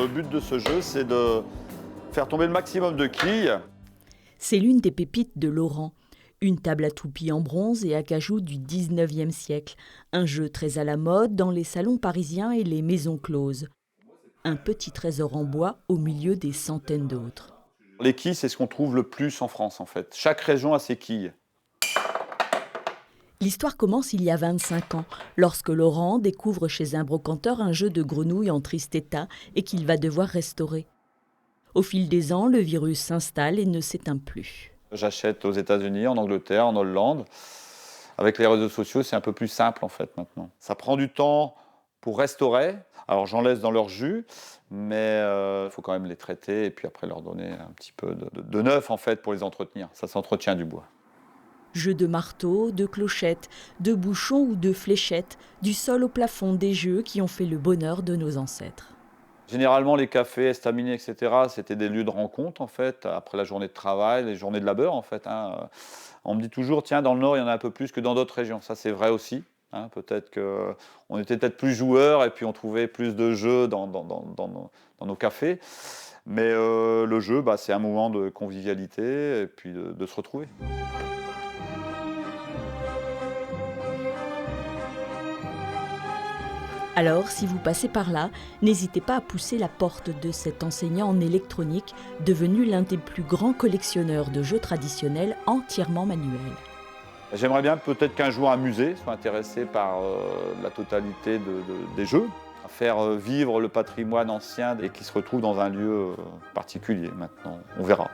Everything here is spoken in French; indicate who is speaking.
Speaker 1: Le but de ce jeu, c'est de faire tomber le maximum de quilles.
Speaker 2: C'est l'une des pépites de Laurent. Une table à toupie en bronze et acajou du 19e siècle. Un jeu très à la mode dans les salons parisiens et les maisons closes. Un petit trésor en bois au milieu des centaines d'autres.
Speaker 1: Les quilles, c'est ce qu'on trouve le plus en France, en fait. Chaque région a ses quilles.
Speaker 2: L'histoire commence il y a 25 ans, lorsque Laurent découvre chez un brocanteur un jeu de grenouilles en triste état et qu'il va devoir restaurer. Au fil des ans, le virus s'installe et ne s'éteint plus.
Speaker 1: J'achète aux États-Unis, en Angleterre, en Hollande. Avec les réseaux sociaux, c'est un peu plus simple, en fait, maintenant. Ça prend du temps pour restaurer. Alors, j'en laisse dans leur jus, mais il faut quand même les traiter et puis après leur donner un petit peu de neuf, en fait, pour les entretenir. Ça s'entretient du bois.
Speaker 2: Jeux de marteau, de clochettes, de bouchons ou de fléchettes, du sol au plafond, des jeux qui ont fait le bonheur de nos ancêtres.
Speaker 1: Généralement, les cafés, estaminets, etc., c'était des lieux de rencontre, en fait, après la journée de travail, les journées de labeur, en fait. On me dit toujours, tiens, dans le Nord, il y en a un peu plus que dans d'autres régions. Ça, c'est vrai aussi. Peut-être qu'on était peut-être plus joueurs et puis on trouvait plus de jeux dans nos cafés. Mais le jeu, c'est un moment de convivialité et puis de se retrouver.
Speaker 2: Alors, si vous passez par là, n'hésitez pas à pousser la porte de cet enseignant en électronique, devenu l'un des plus grands collectionneurs de jeux traditionnels entièrement manuels.
Speaker 1: J'aimerais bien peut-être qu'un jour un musée soit intéressé par la totalité des jeux, à faire vivre le patrimoine ancien et qui se retrouve dans un lieu particulier maintenant. On verra.